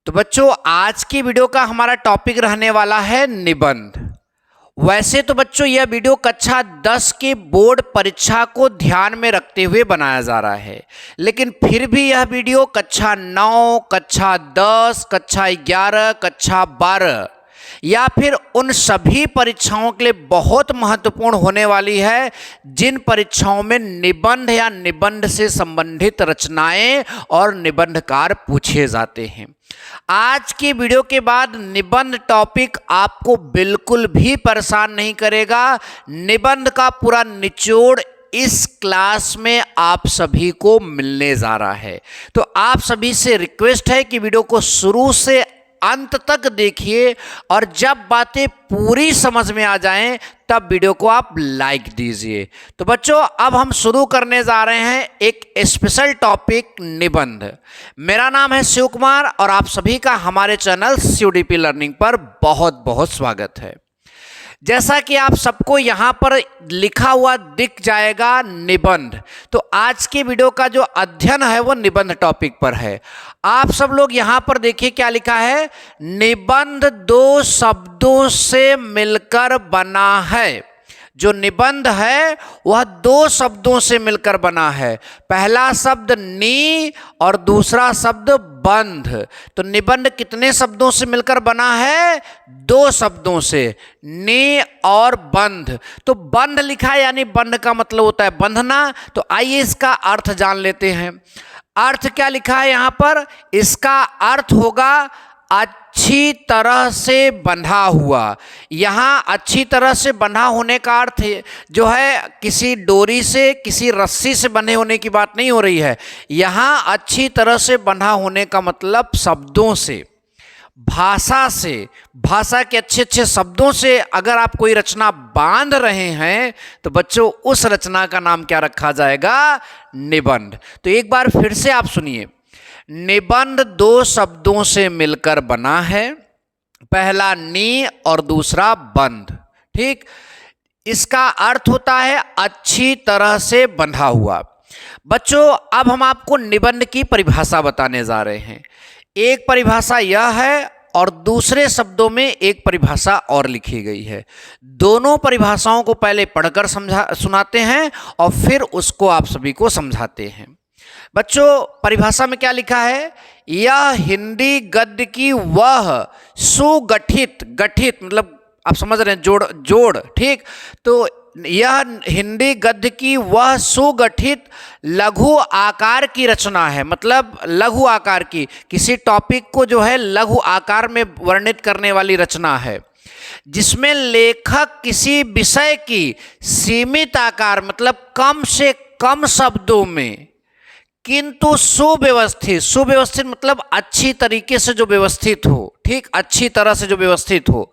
तो बच्चों आज की वीडियो का हमारा टॉपिक रहने वाला है निबंध। वैसे तो बच्चों यह वीडियो कक्षा 10 की बोर्ड परीक्षा को ध्यान में रखते हुए बनाया जा रहा है, लेकिन फिर भी यह वीडियो कक्षा 9, कक्षा 10, कक्षा 11, कक्षा 12 या फिर उन सभी परीक्षाओं के लिए बहुत महत्वपूर्ण होने वाली है जिन परीक्षाओं में निबंध या निबंध से संबंधित रचनाएं और निबंधकार पूछे जाते हैं। आज की वीडियो के बाद निबंध टॉपिक आपको बिल्कुल भी परेशान नहीं करेगा। निबंध का पूरा निचोड़ इस क्लास में आप सभी को मिलने जा रहा है। तो आप सभी से रिक्वेस्ट है कि वीडियो को शुरू से अंत तक देखिए और जब बातें पूरी समझ में आ जाएं तब वीडियो को आप लाइक दीजिए। तो बच्चों अब हम शुरू करने जा रहे हैं एक स्पेशल टॉपिक निबंध। मेरा नाम है शिव कुमार और आप सभी का हमारे चैनल CUDP लर्निंग पर बहुत बहुत स्वागत है। जैसा कि आप सबको यहाँ पर लिखा हुआ दिख जाएगा निबंध, तो आज की वीडियो का जो अध्ययन है वो निबंध टॉपिक पर है। आप सब लोग यहाँ पर देखिए क्या लिखा है। निबंध दो शब्दों से मिलकर बना है। जो निबंध है वह दो शब्दों से मिलकर बना है। पहला शब्द नी और दूसरा शब्द बंध। तो निबंध कितने शब्दों से मिलकर बना है? दो शब्दों से, नी और बंध। तो बंध लिखा है यानी बंध का मतलब होता है बंधना। तो आइए इसका अर्थ जान लेते हैं। अर्थ क्या लिखा है यहाँ पर? इसका अर्थ होगा अच्छी तरह से बंधा हुआ। यहाँ अच्छी तरह से बंधा होने का अर्थ जो है किसी डोरी से, किसी रस्सी से बंधे होने की बात नहीं हो रही है। यहाँ अच्छी तरह से बंधा होने का मतलब शब्दों से, भाषा से, भाषा के अच्छे अच्छे शब्दों से अगर आप कोई रचना बांध रहे हैं तो बच्चों उस रचना का नाम क्या रखा जाएगा? निबंध। तो एक बार फिर से आप सुनिए। निबंध दो शब्दों से मिलकर बना है, पहला नी और दूसरा बंध। ठीक, इसका अर्थ होता है अच्छी तरह से बंधा हुआ। बच्चों अब हम आपको निबंध की परिभाषा बताने जा रहे हैं। एक परिभाषा यह है और दूसरे शब्दों में एक परिभाषा और लिखी गई है। दोनों परिभाषाओं को पहले पढ़कर सुनाते हैं और फिर उसको आप सभी को समझाते हैं। बच्चों परिभाषा में क्या लिखा है? यह हिंदी गद्य की वह सुगठित, गठित मतलब आप समझ रहे हैं जोड़। ठीक, तो यह हिंदी गद्य की वह सुगठित लघु आकार की रचना है। मतलब लघु आकार की, किसी टॉपिक को जो है लघु आकार में वर्णित करने वाली रचना है, जिसमें लेखक किसी विषय की सीमित आकार मतलब कम से कम शब्दों में किंतु सुव्यवस्थित मतलब अच्छी तरीके से जो व्यवस्थित हो, ठीक, अच्छी तरह से जो व्यवस्थित हो,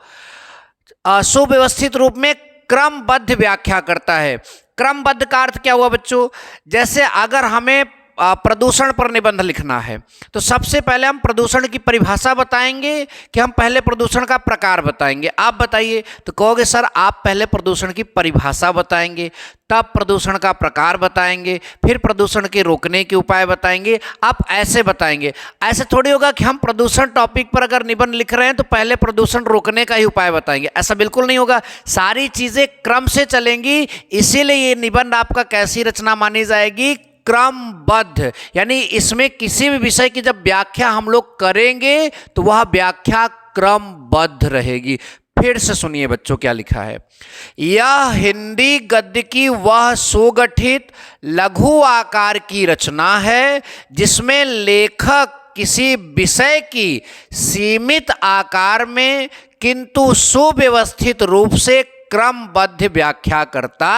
सुव्यवस्थित रूप में क्रमबद्ध व्याख्या करता है। क्रमबद्ध का अर्थ क्या हुआ बच्चों? जैसे अगर हमें प्रदूषण पर निबंध लिखना है तो सबसे पहले हम प्रदूषण की परिभाषा बताएंगे कि हम पहले प्रदूषण का प्रकार बताएंगे? आप बताइए। तो कहोगे सर आप पहले प्रदूषण की परिभाषा बताएंगे, तब प्रदूषण का प्रकार बताएंगे, फिर प्रदूषण के रोकने के उपाय बताएंगे। आप ऐसे बताएंगे। ऐसे थोड़ी होगा कि हम प्रदूषण टॉपिक पर अगर निबंध लिख रहे हैं तो पहले प्रदूषण रोकने का ही उपाय बताएंगे। ऐसा बिल्कुल नहीं होगा। सारी चीजें क्रम से चलेंगी। इसीलिए ये निबंध आपका कैसी रचना मानी जाएगी? क्रमबद्ध। यानी इसमें किसी भी विषय की जब व्याख्या हम लोग करेंगे तो वह व्याख्या क्रमबद्ध रहेगी। फिर से सुनिए बच्चों क्या लिखा है। यह हिंदी गद्य की वह सुगठित लघु आकार की रचना है जिसमें लेखक किसी विषय की सीमित आकार में किंतु सुव्यवस्थित रूप से क्रमबद्ध व्याख्या करता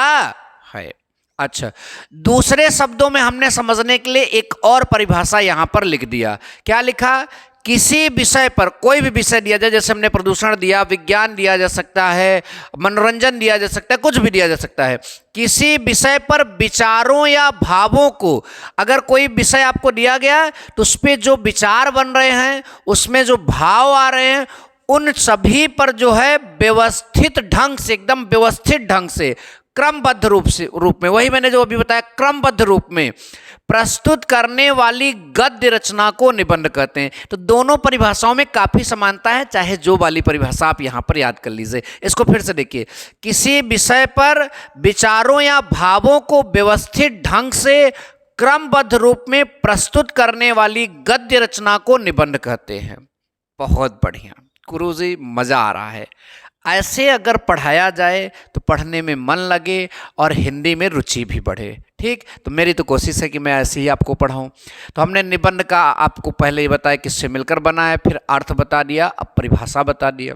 है। अच्छा, दूसरे शब्दों में हमने समझने के लिए एक और परिभाषा यहां पर लिख दिया। क्या लिखा? किसी विषय पर, कोई भी विषय दिया जाए, जैसे हमने प्रदूषण दिया, विज्ञान दिया जा सकता है, मनोरंजन दिया जा सकता है, कुछ भी दिया जा सकता है। किसी विषय पर विचारों या भावों को, अगर कोई विषय आपको दिया गया तो उस पर जो विचार बन रहे हैं, उसमें जो भाव आ रहे हैं, उन सभी पर जो है व्यवस्थित ढंग से, एकदम व्यवस्थित ढंग से क्रमबद्ध रूप में, वही मैंने जो अभी बताया, क्रमबद्ध रूप में प्रस्तुत करने वाली गद्य रचना को निबंध कहते हैं। तो दोनों परिभाषाओं में काफी समानता है, चाहे जो वाली परिभाषा आप यहां पर याद कर लीजिए। इसको फिर से देखिए, किसी विषय पर विचारों या भावों को व्यवस्थित ढंग से क्रमबद्ध रूप में प्रस्तुत करने वाली गद्य रचना को निबंध कहते हैं। बहुत बढ़िया गुरुजी, मजा आ रहा है। ऐसे अगर पढ़ाया जाए तो पढ़ने में मन लगे और हिंदी में रुचि भी बढ़े। ठीक, तो मेरी तो कोशिश है कि मैं ऐसे ही आपको पढ़ाऊँ। तो हमने निबंध का आपको पहले ही बताया किससे मिलकर बना है, फिर अर्थ बता दिया, अब परिभाषा बता दिया।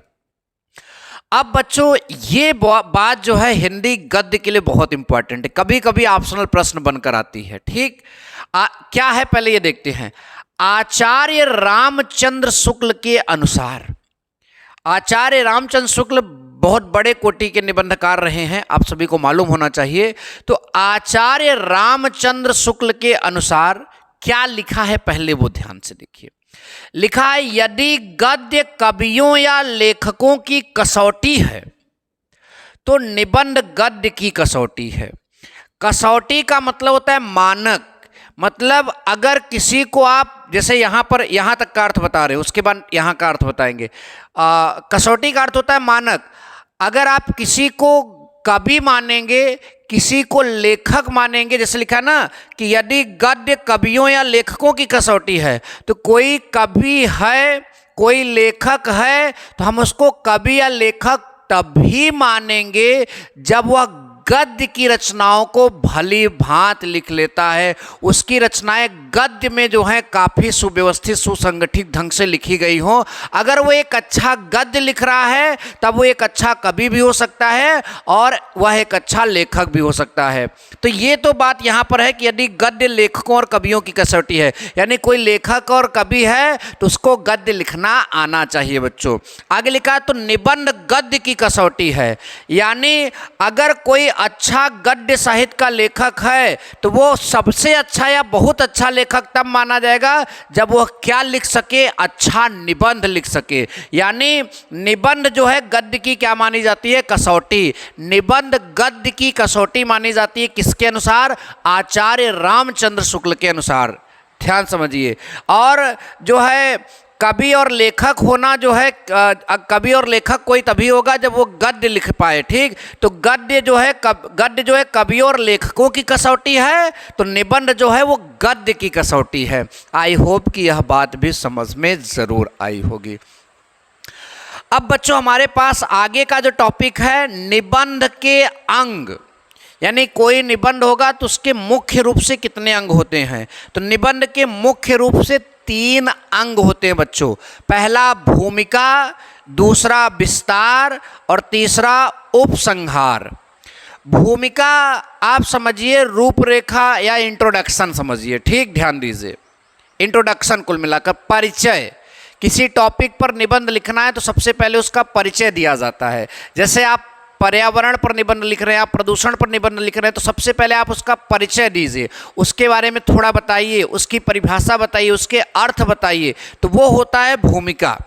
अब बच्चों ये बात जो है हिंदी गद्य के लिए बहुत इंपॉर्टेंट है, कभी कभी ऑप्शनल प्रश्न बनकर आती है। ठीक, क्या है पहले ये देखते हैं। आचार्य रामचंद्र शुक्ल के अनुसार, आचार्य रामचंद्र शुक्ल बहुत बड़े कोटि के निबंधकार रहे हैं, आप सभी को मालूम होना चाहिए। तो आचार्य रामचंद्र शुक्ल के अनुसार क्या लिखा है पहले वो ध्यान से देखिए। लिखा है, यदि गद्य कवियों या लेखकों की कसौटी है तो निबंध गद्य की कसौटी है। कसौटी का मतलब होता है मानक, मतलब अगर किसी को आप जैसे यहाँ पर यहाँ तक का अर्थ बता रहे हो, उसके बाद यहाँ का अर्थ बताएंगे। कसौटी का अर्थ होता है मानक। अगर आप किसी को कवि मानेंगे, किसी को लेखक मानेंगे, जैसे लिखा ना कि यदि गद्य कवियों या लेखकों की कसौटी है, तो कोई कवि है, कोई लेखक है, तो हम उसको कवि या लेखक तभी मानेंगे जब वह गद्य की रचनाओं को भली भांति लिख लेता है, उसकी रचनाएं गद्य में जो है काफ़ी सुव्यवस्थित सुसंगठित ढंग से लिखी गई हो। अगर वो एक अच्छा गद्य लिख रहा है तब वो एक अच्छा कवि भी हो सकता है और वह एक अच्छा लेखक भी हो सकता है। तो ये तो बात यहाँ पर है कि यदि गद्य लेखकों और कवियों की कसौटी है, यानी कोई लेखक और कवि है तो उसको गद्य लिखना आना चाहिए बच्चों। आगे लिखा है, तो निबंध गद्य की कसौटी है, यानी अगर कोई अच्छा गद्य साहित्य का लेखक है तो वो सबसे अच्छा या बहुत अच्छा लेखक तब माना जाएगा जब वह क्या लिख सके, अच्छा निबंध लिख सके। यानी निबंध जो है गद्य की क्या मानी जाती है, कसौटी। निबंध गद्य की कसौटी मानी जाती है किसके अनुसार, आचार्य रामचंद्र शुक्ल के अनुसार। ध्यान समझिए। और जो है कवि और लेखक होना जो है, कवि और लेखक कोई तभी होगा जब वो गद्य लिख पाए। ठीक, तो गद्य जो है कवि और लेखकों की कसौटी है, तो निबंध जो है वो गद्य की कसौटी है। आई होप कि यह बात भी समझ में ज़रूर आई होगी। अब बच्चों हमारे पास आगे का जो टॉपिक है निबंध के अंग, यानी कोई निबंध होगा तो उसके मुख्य रूप से कितने अंग होते हैं। तो निबंध के मुख्य रूप से 3 अंग होते हैं बच्चों। पहला भूमिका, दूसरा विस्तार और तीसरा उपसंहार। भूमिका आप समझिए रूपरेखा या इंट्रोडक्शन समझिए। ठीक, ध्यान दीजिए, इंट्रोडक्शन कुल मिलाकर परिचय। किसी टॉपिक पर निबंध लिखना है तो सबसे पहले उसका परिचय दिया जाता है। जैसे आप पर्यावरण पर निबंध लिख रहे हैं, आप प्रदूषण पर निबंध लिख रहे हैं, तो सबसे पहले आप उसका परिचय दीजिए, उसके बारे में थोड़ा बताइए, उसकी परिभाषा बताइए, उसके अर्थ बताइए, तो वो होता है भूमिका।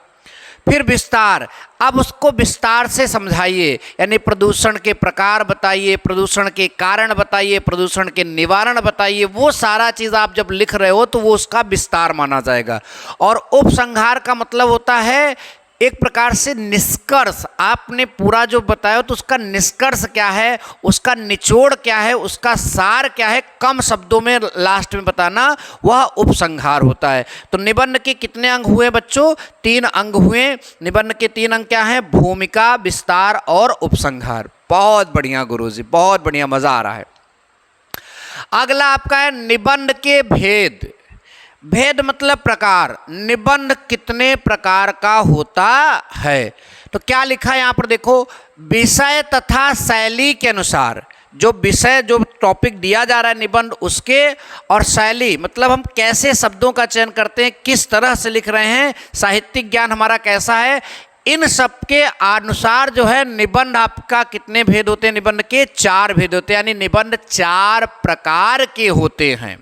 फिर विस्तार, अब उसको विस्तार से समझाइए, यानी प्रदूषण के प्रकार बताइए, प्रदूषण के कारण बताइए, प्रदूषण के निवारण बताइए। वो सारा चीज़ आप जब लिख रहे हो तो वो उसका विस्तार माना जाएगा। और उपसंहार का मतलब होता है एक प्रकार से निष्कर्ष। आपने पूरा जो बताया तो उसका निष्कर्ष क्या है, उसका निचोड़ क्या है, उसका सार क्या है, कम शब्दों में लास्ट में बताना, वह उपसंहार होता है। तो निबंध के कितने अंग हुए बच्चों, 3 अंग हुए। निबंध के 3 अंग क्या हैं, भूमिका, विस्तार और उपसंहार। बहुत बढ़िया गुरुजी, बहुत बढ़िया, मजा आ रहा है। अगला आपका है निबंध के भेद। भेद मतलब प्रकार। निबंध कितने प्रकार का होता है, तो क्या लिखा है यहाँ पर देखो, विषय तथा शैली के अनुसार। जो विषय, जो टॉपिक दिया जा रहा है निबंध उसके, और शैली मतलब हम कैसे शब्दों का चयन करते हैं, किस तरह से लिख रहे हैं, साहित्यिक ज्ञान हमारा कैसा है, इन सब के अनुसार जो है निबंध आपका कितने भेद होते हैं, निबंध के 4 भेद होते हैं। यानी निबंध 4 प्रकार के होते हैं।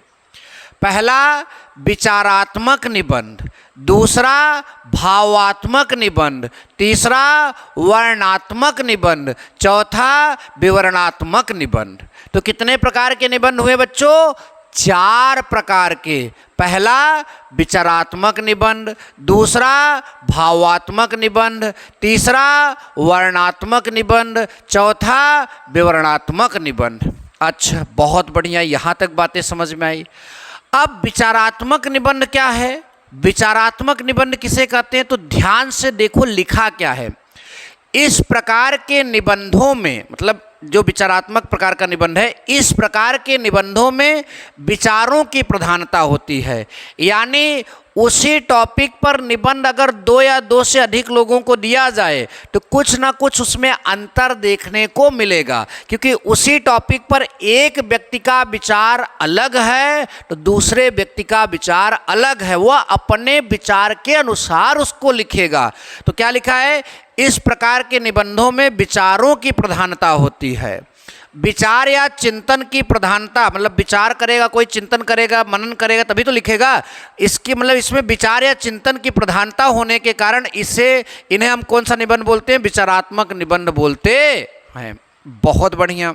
पहला विचारात्मक निबंध, दूसरा भावात्मक निबंध, तीसरा वर्णनात्मक निबंध, चौथा विवरणात्मक निबंध। तो कितने प्रकार के निबंध हुए बच्चों? 4 प्रकार के। पहला विचारात्मक निबंध, दूसरा भावात्मक निबंध, तीसरा वर्णनात्मक निबंध, चौथा विवरणात्मक निबंध। अच्छा, बहुत बढ़िया, यहाँ तक बातें समझ में आई। अब विचारात्मक निबंध क्या है? विचारात्मक निबंध किसे कहते हैं? तो ध्यान से देखो लिखा क्या है। इस प्रकार के निबंधों में, मतलब जो विचारात्मक प्रकार का निबंध है, इस प्रकार के निबंधों में विचारों की प्रधानता होती है। यानी उसी टॉपिक पर निबंध अगर 2 या 2 से अधिक लोगों को दिया जाए तो कुछ ना कुछ उसमें अंतर देखने को मिलेगा, क्योंकि उसी टॉपिक पर एक व्यक्ति का विचार अलग है तो दूसरे व्यक्ति का विचार अलग है। वह अपने विचार के अनुसार उसको लिखेगा। तो क्या लिखा है? इस प्रकार के निबंधों में विचारों की प्रधानता होती है। विचार या चिंतन की प्रधानता, मतलब विचार करेगा कोई, चिंतन करेगा, मनन करेगा, तभी तो लिखेगा। इसकी मतलब इसमें विचार या चिंतन की प्रधानता होने के कारण इन्हें हम कौन सा निबंध बोलते हैं? विचारात्मक निबंध बोलते हैं। बहुत बढ़िया।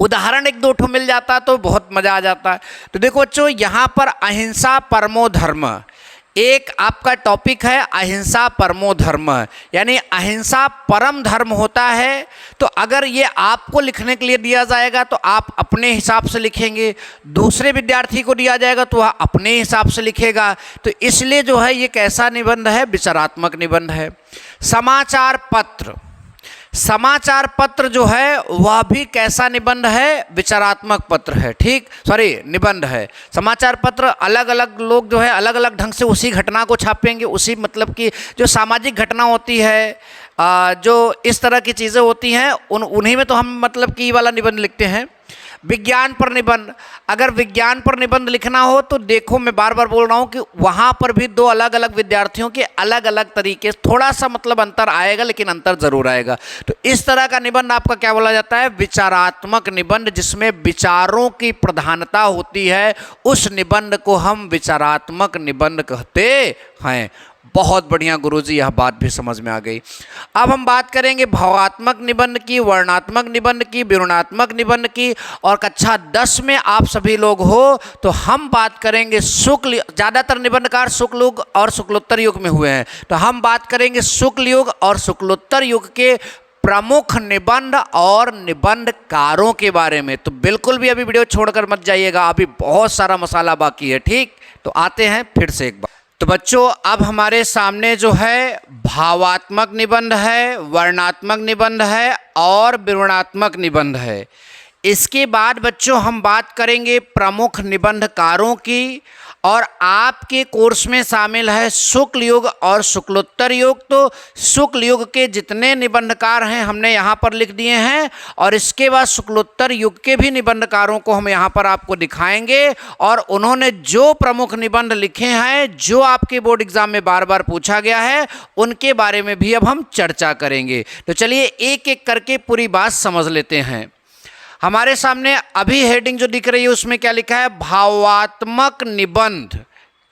उदाहरण 1-2 ठो मिल जाता तो बहुत मजा आ जाता है। तो देखो बच्चों, यहाँ पर अहिंसा परमो धर्म, एक आपका टॉपिक है अहिंसा परमो धर्म, यानी अहिंसा परम धर्म होता है। तो अगर ये आपको लिखने के लिए दिया जाएगा तो आप अपने हिसाब से लिखेंगे, दूसरे विद्यार्थी को दिया जाएगा तो वह अपने हिसाब से लिखेगा। तो इसलिए जो है ये कैसा निबंध है? विचारात्मक निबंध है। समाचार पत्र, समाचार पत्र जो है वह भी कैसा निबंध है? विचारात्मक पत्र है। ठीक, निबंध है। समाचार पत्र अलग अलग लोग जो है अलग अलग ढंग से उसी घटना को छापेंगे, उसी मतलब कि जो सामाजिक घटना होती है, जो इस तरह की चीज़ें होती हैं, उन्हीं में तो हम मतलब कि ये वाला निबंध लिखते हैं। विज्ञान पर निबंध, अगर विज्ञान पर निबंध लिखना हो तो देखो, मैं बार बार बोल रहा हूँ कि वहाँ पर भी 2 अलग अलग विद्यार्थियों के अलग अलग तरीके, थोड़ा सा मतलब अंतर आएगा, लेकिन अंतर जरूर आएगा। तो इस तरह का निबंध आपका क्या बोला जाता है? विचारात्मक निबंध, जिसमें विचारों की प्रधानता होती है, उस निबंध को हम विचारात्मक निबंध कहते हैं। बहुत बढ़िया गुरुजी, यह बात भी समझ में आ गई। अब हम बात करेंगे भावात्मक निबंध की, वर्णनात्मक निबंध की, विवरणात्मक निबंध की। और कक्षा 10 में आप सभी लोग हो तो हम बात करेंगे शुक्ल, ज़्यादातर निबंधकार शुक्ल युग और शुक्लोत्तर युग में हुए हैं, तो हम बात करेंगे शुक्ल युग और शुक्लोत्तर युग के प्रमुख निबंध और निबंधकारों के बारे में। तो बिल्कुल भी अभी वीडियो छोड़कर मत जाइएगा, अभी बहुत सारा मसाला बाकी है। ठीक, तो आते हैं फिर से एक बार। तो बच्चों, अब हमारे सामने जो है भावात्मक निबंध है, वर्णनात्मक निबंध है और विवरणात्मक निबंध है। इसके बाद बच्चों हम बात करेंगे प्रमुख निबंधकारों की, और आपके कोर्स में शामिल है शुक्ल युग और शुक्लोत्तर युग। तो शुक्ल युग के जितने निबंधकार हैं हमने यहाँ पर लिख दिए हैं, और इसके बाद शुक्लोत्तर युग के भी निबंधकारों को हम यहाँ पर आपको दिखाएंगे, और उन्होंने जो प्रमुख निबंध लिखे हैं, जो आपके बोर्ड एग्जाम में बार बार पूछा गया है, उनके बारे में भी अब हम चर्चा करेंगे। तो चलिए एक एक करके पूरी बात समझ लेते हैं। हमारे सामने अभी हेडिंग जो दिख रही है उसमें क्या लिखा है? भावात्मक निबंध।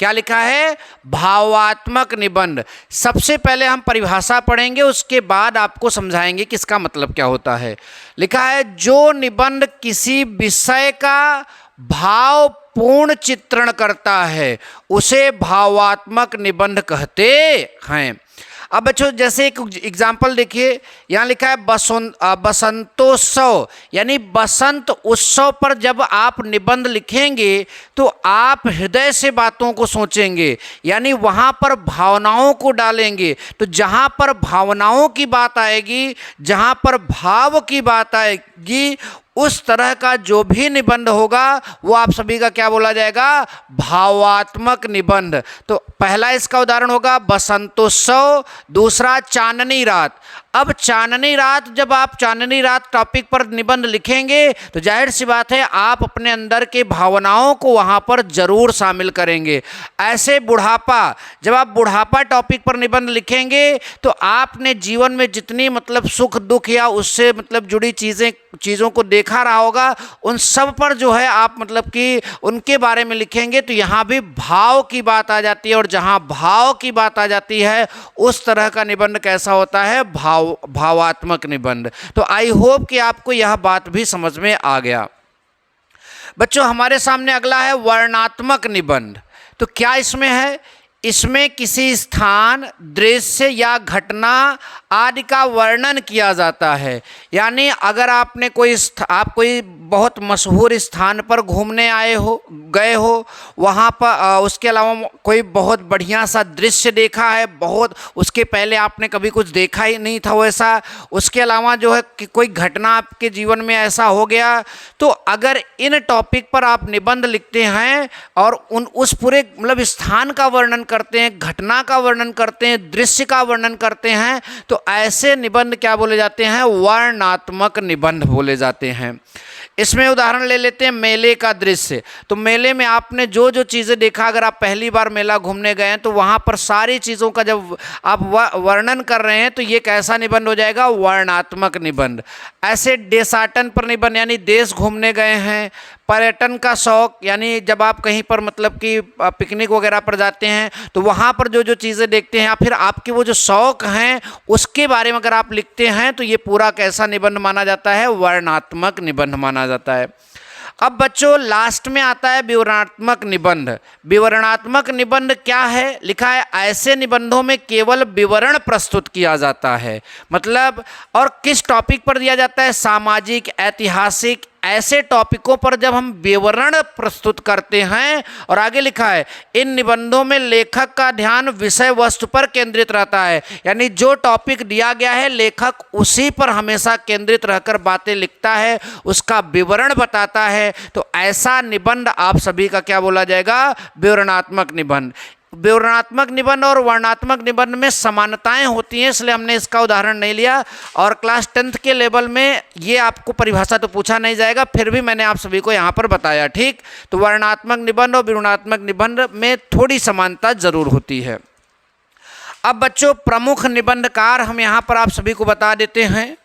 क्या लिखा है? भावात्मक निबंध। सबसे पहले हम परिभाषा पढ़ेंगे, उसके बाद आपको समझाएंगे कि इसका मतलब क्या होता है। लिखा है, जो निबंध किसी विषय का भावपूर्ण चित्रण करता है उसे भावात्मक निबंध कहते हैं। अब बच्चों जैसे एक एग्जाम्पल देखिए, यहाँ लिखा है बसंतोत्सव, यानी बसंत उत्सव पर जब आप निबंध लिखेंगे तो आप हृदय से बातों को सोचेंगे, यानी वहाँ पर भावनाओं को डालेंगे। तो जहाँ पर भावनाओं की बात आएगी, जहाँ पर भाव की बात आएगी, उस तरह का जो भी निबंध होगा वो आप सभी का क्या बोला जाएगा? भावात्मक निबंध। तो पहला इसका उदाहरण होगा बसंतोत्सव, दूसरा चांदनी रात। अब चांदनी रात, जब आप चांदनी रात टॉपिक पर निबंध लिखेंगे तो जाहिर सी बात है आप अपने अंदर के भावनाओं को वहाँ पर जरूर शामिल करेंगे। ऐसे बुढ़ापा, जब आप बुढ़ापा टॉपिक पर निबंध लिखेंगे तो आपने जीवन में जितनी मतलब सुख दुख या उससे मतलब जुड़ी चीज़ों को देखा रहा होगा, उन सब पर जो है आप मतलब कि उनके बारे में लिखेंगे तो यहाँ भी भाव की बात आ जाती है। और जहाँ भाव की बात आ जाती है उस तरह का निबंध कैसा होता है, भावात्मक निबंध। तो आई होप कि आपको यह बात भी समझ में आ गया। बच्चों हमारे सामने अगला है वर्णनात्मक निबंध। तो क्या इसमें है, इसमें किसी स्थान, दृश्य या घटना आदि का वर्णन किया जाता है। यानी अगर आपने आप कोई बहुत मशहूर स्थान पर घूमने गए हो, वहाँ पर उसके अलावा कोई बहुत बढ़िया सा दृश्य देखा है, बहुत उसके पहले आपने कभी कुछ देखा ही नहीं था वैसा, उसके अलावा जो है कि कोई घटना आपके जीवन में ऐसा हो गया, तो अगर इन टॉपिक पर आप निबंध लिखते हैं और उस पूरे मतलब स्थान का वर्णन करते हैं, घटना का वर्णन करते हैं, दृश्य का वर्णन करते हैं, तो ऐसे निबंध क्या बोले जाते हैं, वर्णनात्मक निबंध बोले जाते हैं। इसमें उदाहरण ले लेते हैं मेले का दृश्य। तो मेले में आपने जो जो चीज़ें देखा, अगर आप पहली बार मेला घूमने गए हैं तो वहाँ पर सारी चीज़ों का जब आप वर्णन कर रहे हैं तो ये कैसा निबंध हो जाएगा, वर्णनात्मक निबंध। ऐसे देशाटन पर निबंध, यानी देश घूमने गए हैं, पर्यटन का शौक, यानी जब आप कहीं पर मतलब कि पिकनिक वगैरह पर जाते हैं तो वहाँ पर जो जो चीज़ें देखते हैं या फिर आपके वो जो शौक हैं उसके बारे में अगर आप लिखते हैं तो ये पूरा कैसा निबंध माना जाता है, वर्णनात्मक निबंध माना जाता है। अब बच्चों लास्ट में आता है विवरणात्मक निबंध। विवरणात्मक निबंध क्या है, लिखा है ऐसे निबंधों में केवल विवरण प्रस्तुत किया जाता है। मतलब और किस टॉपिक पर दिया जाता है, सामाजिक, ऐतिहासिक, ऐसे टॉपिकों पर जब हम विवरण प्रस्तुत करते हैं। और आगे लिखा है इन निबंधों में लेखक का ध्यान विषय वस्तु पर केंद्रित रहता है। यानी जो टॉपिक दिया गया है लेखक उसी पर हमेशा केंद्रित रहकर बातें लिखता है, उसका विवरण बताता है। तो ऐसा निबंध आप सभी का क्या बोला जाएगा, विवरणात्मक निबंध। विवरणात्मक निबंध और वर्णनात्मक निबंध में समानताएं होती हैं, इसलिए हमने इसका उदाहरण नहीं लिया। और क्लास 10th के लेवल में ये आपको परिभाषा तो पूछा नहीं जाएगा, फिर भी मैंने आप सभी को यहाँ पर बताया, ठीक। तो वर्णनात्मक निबंध और विवरणात्मक निबंध में थोड़ी समानता जरूर होती है। अब बच्चों प्रमुख निबंधकार हम यहाँ पर आप सभी को बता देते हैं।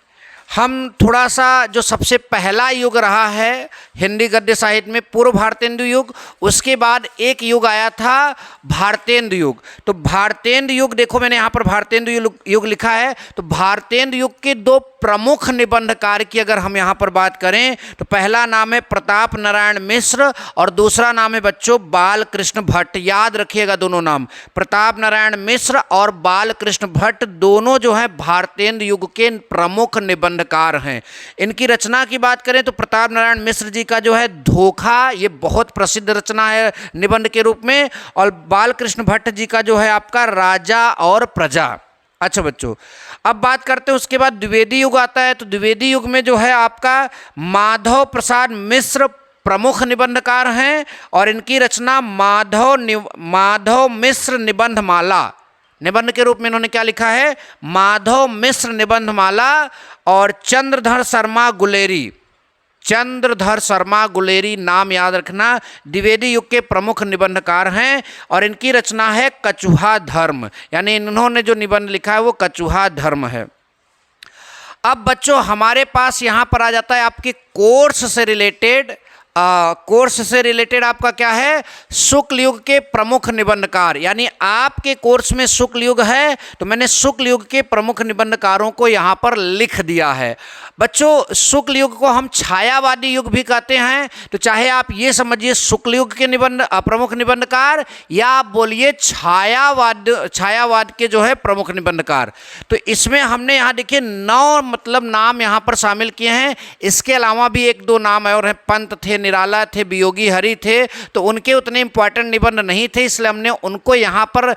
हम थोड़ा सा जो सबसे पहला युग रहा है हिंदी गद्य साहित्य में, पूर्व भारतेंदु युग, उसके बाद एक युग आया था भारतेंदु युग। तो भारतेंदु युग, देखो मैंने यहाँ पर भारतेंदु युग लिखा है। तो भारतेंदु युग के दो प्रमुख निबंधकार की अगर हम यहाँ पर बात करें तो पहला नाम है प्रताप नारायण मिश्र और दूसरा नाम है बच्चों बाल कृष्ण भट्ट। याद रखिएगा दोनों नाम, प्रताप नारायण मिश्र और बाल कृष्ण भट्ट, दोनों जो है भारतेंदु युग के प्रमुख निबंधकार हैं। इनकी रचना की बात करें तो प्रताप नारायण मिश्र जी का जो है धोखा, ये बहुत प्रसिद्ध रचना है निबंध के रूप में, और बाल कृष्ण भट्ट जी का जो है आपका राजा और प्रजा। अच्छा बच्चों, अब बात करते हैं उसके बाद द्विवेदी युग आता है। तो द्विवेदी युग में जो है आपका माधव प्रसाद मिश्र प्रमुख निबंधकार हैं और इनकी रचना माधव मिश्र निबंधमाला, निबंध के रूप में इन्होंने क्या लिखा है, माधव मिश्र निबंधमाला। और चंद्रधर शर्मा गुलेरी नाम याद रखना, द्विवेदी युग के प्रमुख निबंधकार हैं और इनकी रचना है कछुहा धर्म, यानी इन्होंने जो निबंध लिखा है वो कछुहा धर्म है। अब बच्चों हमारे पास यहाँ पर आ जाता है आपके कोर्स से रिलेटेड आपका क्या है, शुक्ल युग के प्रमुख निबंधकार। यानी आपके कोर्स में शुक्ल युग है तो मैंने शुक्ल युग के प्रमुख निबंधकारों को यहाँ पर लिख दिया है। बच्चों शुक्ल युग को हम छायावादी युग भी कहते हैं। तो चाहे आप ये समझिए शुक्ल युग के प्रमुख निबंधकार या आप बोलिए छायावाद के जो है प्रमुख निबंधकार। तो इसमें हमने यहाँ देखिए 9 मतलब नाम यहाँ पर शामिल किए हैं। इसके अलावा भी 1-2 नाम और हैं, पंत थे निराला थे, वियोगी हरि थे, तो उनके उतने इंपॉर्टेंट निबंध नहीं थे, इसलिए हमने उनको यहाँ पर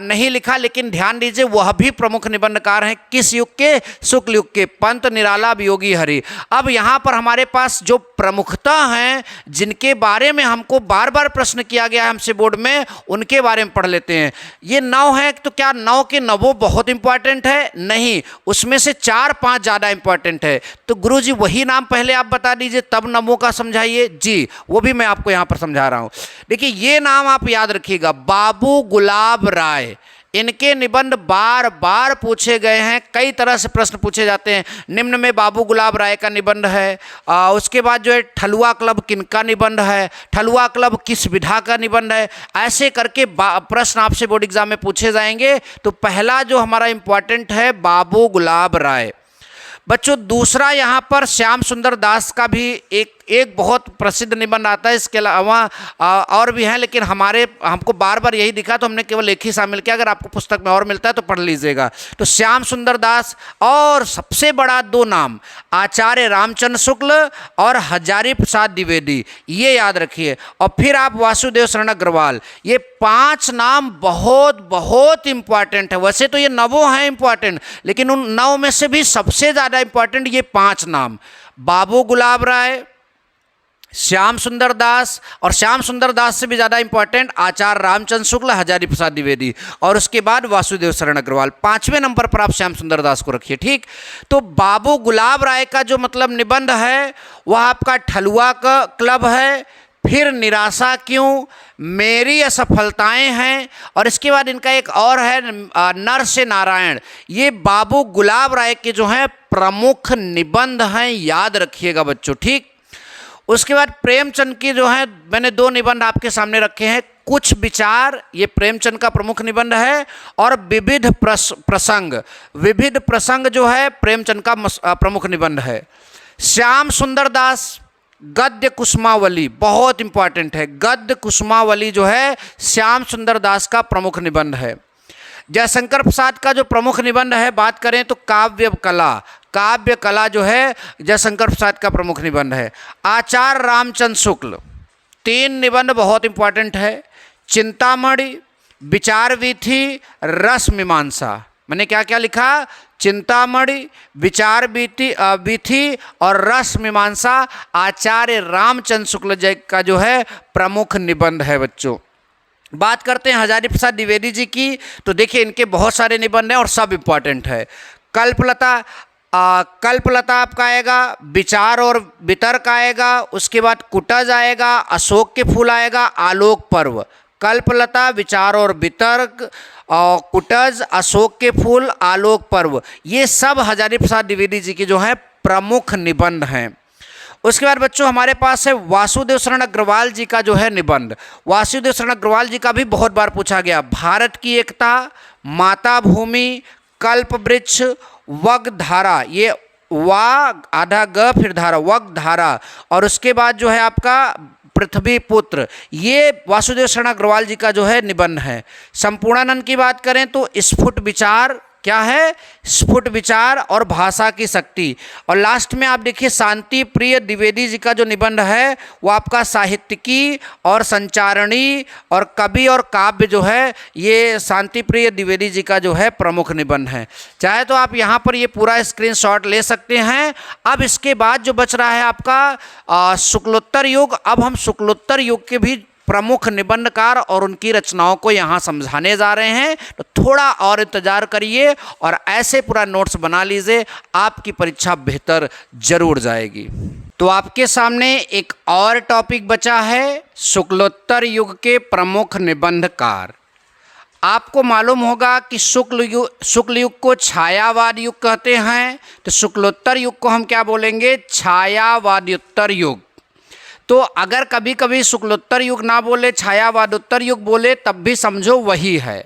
नहीं लिखा। लेकिन ध्यान दीजिए वह भी प्रमुख निबंधकार हैं। किस युग के? शुक्ल युग के। पंत, निराला, वियोगी हरि। अब यहाँ पर हमारे पास जो प्रमुखता हैं, जिनके बारे में हमको बार बार प्रश्न किया गया है हमसे बोर्ड में, उनके बारे में पढ़ लेते हैं। ये 9 है, तो क्या 9 के 9 बहुत इंपॉर्टेंट है? नहीं, उसमें से 4-5 ज़्यादा इंपॉर्टेंट है। तो गुरुजी वही नाम पहले आप बता दीजिए, तब नमो का समझाइए। जी, वो भी मैं आपको यहाँ पर समझा रहा हूँ। देखिए ये नाम आप याद रखिएगा, बाबू गुलाब राय। इनके निबंध बार बार पूछे गए हैं, कई तरह से प्रश्न पूछे जाते हैं। निम्न में बाबू गुलाब राय का निबंध है। उसके बाद जो है ठलुआ क्लब किनका निबंध है, ठलुआ क्लब किस विधा का निबंध है, ऐसे करके प्रश्न आपसे बोर्ड एग्जाम में पूछे जाएंगे। तो पहला जो हमारा इंपॉर्टेंट है बाबू गुलाब राय। बच्चों दूसरा यहाँ पर श्याम सुंदर दास का भी एक बहुत प्रसिद्ध निबंध आता है। इसके अलावा और भी हैं, लेकिन हमको बार बार यही दिखा तो हमने केवल एक ही शामिल किया। अगर आपको पुस्तक में और मिलता है तो पढ़ लीजिएगा। तो श्याम सुंदर दास, और सबसे बड़ा 2 नाम आचार्य रामचंद्र शुक्ल और हजारी प्रसाद द्विवेदी, ये याद रखिए। और फिर आप वासुदेव शरण अग्रवाल। ये 5 नाम बहुत बहुत इंपॉर्टेंट है। वैसे तो ये 9 हैं इंपॉर्टेंट, लेकिन उन 9 में से भी सबसे ज़्यादा इंपॉर्टेंट ये 5 नाम, बाबू गुलाब राय, श्याम सुंदर दास, और श्याम सुंदर दास से भी ज़्यादा इंपॉर्टेंट आचार्य रामचंद्र शुक्ल, हजारी प्रसाद द्विवेदी, और उसके बाद वासुदेव शरण अग्रवाल। 5वें नंबर पर आप श्याम सुंदर दास को रखिए। ठीक, तो बाबू गुलाब राय का जो मतलब निबंध है वह आपका ठलुआ का क्लब है, फिर निराशा क्यों, मेरी असफलताएं हैं, और इसके बाद इनका एक और है नर से नारायण। ये बाबू गुलाब राय के जो हैं प्रमुख निबंध हैं, याद रखिएगा बच्चों। ठीक, उसके बाद प्रेमचंद की जो है मैंने 2 निबंध आपके सामने रखे हैं। कुछ विचार, ये प्रेमचंद का प्रमुख निबंध है, और विविध प्रसंग। विविध प्रसंग जो है प्रेमचंद का प्रमुख निबंध है। श्याम सुंदर दास गद्य कुसुमावली बहुत इंपॉर्टेंट है। गद्य कुसुमावली जो है श्याम सुंदर दास का प्रमुख निबंध है। जयशंकर प्रसाद का जो प्रमुख निबंध है, बात करें तो काव्य कला। काव्य कला जो है जयशंकर प्रसाद का प्रमुख निबंध है। आचार्य रामचंद्र शुक्ल 3 निबंध बहुत इंपॉर्टेंट है। चिंतामणि, विचार वीथी, रस मीमांसा। मैंने क्या क्या लिखा? चिंतामणि, विचार वीथी और रस मीमांसा आचार्य रामचंद्र शुक्ल जी का जो है प्रमुख निबंध है बच्चों। बात करते हैं हजारी प्रसाद द्विवेदी जी की, तो देखिए इनके बहुत सारे निबंध हैं और सब इम्पॉर्टेंट है। कल्पलता, कल्पलता आपका आएगा, विचार और वितर्क आएगा, उसके बाद कुटज आएगा, अशोक के फूल आएगा, आलोक पर्व। कल्पलता, विचार और वितर्क, और कुटज, अशोक के फूल, आलोक पर्व, ये सब हजारी प्रसाद द्विवेदी जी के जो हैं प्रमुख निबंध हैं। उसके बाद बच्चों हमारे पास है वासुदेव शरण अग्रवाल जी का जो है निबंध। वासुदेव शरण अग्रवाल जी का भी बहुत बार पूछा गया। भारत की एकता, माता भूमि, कल्प वृक्ष, वगधारा, ये वा आधा ग फिर धारा, वगधारा, और उसके बाद जो है आपका पृथ्वी पुत्र, ये वासुदेव शरण अग्रवाल जी का जो है निबंध है। संपूर्णानंद की बात करें तो स्फुट विचार, क्या है? स्फुट विचार और भाषा की शक्ति। और लास्ट में आप देखिए शांति प्रिय द्विवेदी जी का जो निबंध है वो आपका साहित्यिकी और संचारणी और कवि और काव्य जो है, ये शांति प्रिय द्विवेदी जी का जो है प्रमुख निबंध है। चाहे तो आप यहाँ पर ये पूरा स्क्रीनशॉट ले सकते हैं। अब इसके बाद जो बच रहा है आपका शुक्लोत्तर युग। अब हम शुक्लोत्तर युग के भी प्रमुख निबंधकार और उनकी रचनाओं को यहाँ समझाने जा रहे हैं, तो थोड़ा और इंतजार करिए और ऐसे पूरा नोट्स बना लीजिए, आपकी परीक्षा बेहतर जरूर जाएगी। तो आपके सामने एक और टॉपिक बचा है, शुक्लोत्तर युग के प्रमुख निबंधकार। आपको मालूम होगा कि शुक्ल युग को छायावाद युग कहते हैं, तो शुक्लोत्तर युग को हम क्या बोलेंगे? छायावादोत्तर युग। तो अगर कभी कभी शुक्लोत्तर युग ना बोले, छायावादोत्तर युग बोले, तब भी समझो वही है।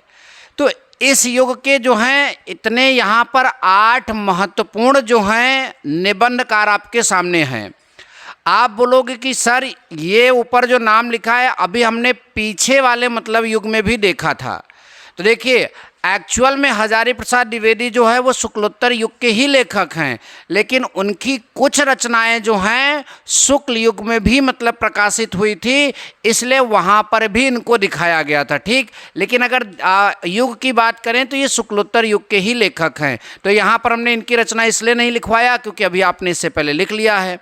तो इस युग के जो हैं इतने यहाँ पर 8 महत्वपूर्ण जो हैं निबंधकार आपके सामने हैं। आप बोलोगे कि सर ये ऊपर जो नाम लिखा है अभी हमने पीछे वाले मतलब युग में भी देखा था। तो देखिए एक्चुअल में हजारी प्रसाद द्विवेदी जो है वो शुक्लोत्तर युग के ही लेखक हैं, लेकिन उनकी कुछ रचनाएं जो हैं शुक्ल युग में भी मतलब प्रकाशित हुई थी, इसलिए वहाँ पर भी इनको दिखाया गया था। ठीक, लेकिन अगर युग की बात करें तो ये शुक्लोत्तर युग के ही लेखक हैं। तो यहाँ पर हमने इनकी रचना इसलिए नहीं लिखवाया क्योंकि अभी आपने इससे पहले लिख लिया है।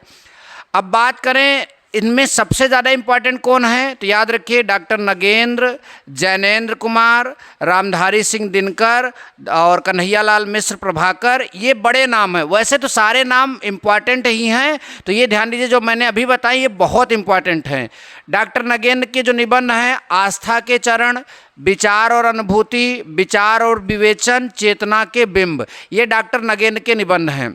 अब बात करें इनमें सबसे ज़्यादा इम्पॉर्टेंट कौन है, तो याद रखिए डॉक्टर नगेंद्र, जैनेन्द्र कुमार, रामधारी सिंह दिनकर और कन्हैयालाल मिश्र प्रभाकर, ये बड़े नाम हैं। वैसे तो सारे नाम इम्पॉर्टेंट ही हैं, तो ये ध्यान दीजिए जो मैंने अभी बताई ये बहुत इम्पॉर्टेंट हैं। डॉक्टर नगेंद्र के जो निबंध हैं आस्था के चरण, विचार और अनुभूति, विचार और विवेचन, चेतना के बिंब, ये डॉक्टर नगेंद्र के निबंध हैं।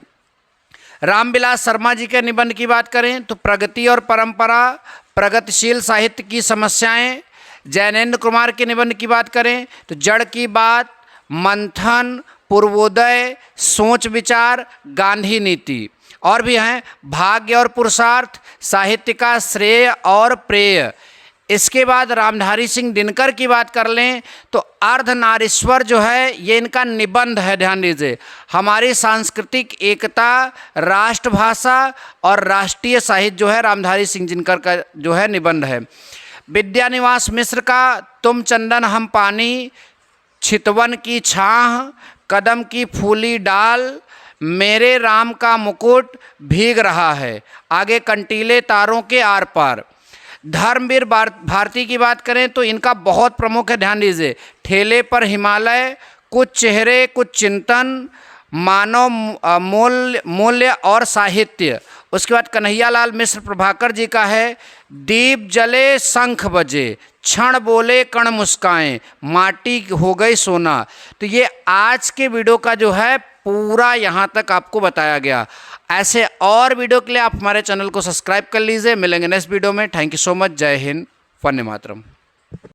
रामविलास शर्मा जी के निबंध की बात करें तो प्रगति और परंपरा, प्रगतिशील साहित्य की समस्याएं। जैनेन्द्र कुमार के निबंध की बात करें तो जड़ की बात, मंथन, पूर्वोदय, सोच विचार, गांधी नीति। और भी हैं भाग्य और पुरुषार्थ, साहित्य का श्रेय और प्रेय। इसके बाद रामधारी सिंह दिनकर की बात कर लें तो अर्धनारीश्वर जो है ये इनका निबंध है। ध्यान दीजिए, हमारी सांस्कृतिक एकता, राष्ट्रभाषा और राष्ट्रीय साहित्य जो है रामधारी सिंह दिनकर का जो है निबंध है। विद्यानिवास मिश्र का तुम चंदन हम पानी, चितवन की छाह, कदम की फूली डाल, मेरे राम का मुकुट भीग रहा है, आगे कंटीले तारों के आर पार। धर्मवीर भारती की बात करें तो इनका बहुत प्रमुख है, ध्यान दीजिए, ठेले पर हिमालय, कुछ चेहरे कुछ चिंतन, मानव मूल्य और साहित्य। उसके बाद कन्हैयालाल मिश्र प्रभाकर जी का है दीप जले शंख बजे, क्षण बोले कण मुस्काएं, माटी हो गई सोना। तो ये आज के वीडियो का जो है पूरा यहाँ तक आपको बताया गया। ऐसे और वीडियो के लिए आप हमारे चैनल को सब्सक्राइब कर लीजिए। मिलेंगे नेक्स्ट वीडियो में। Thank you so much. जय हिंद, वंदे मातरम।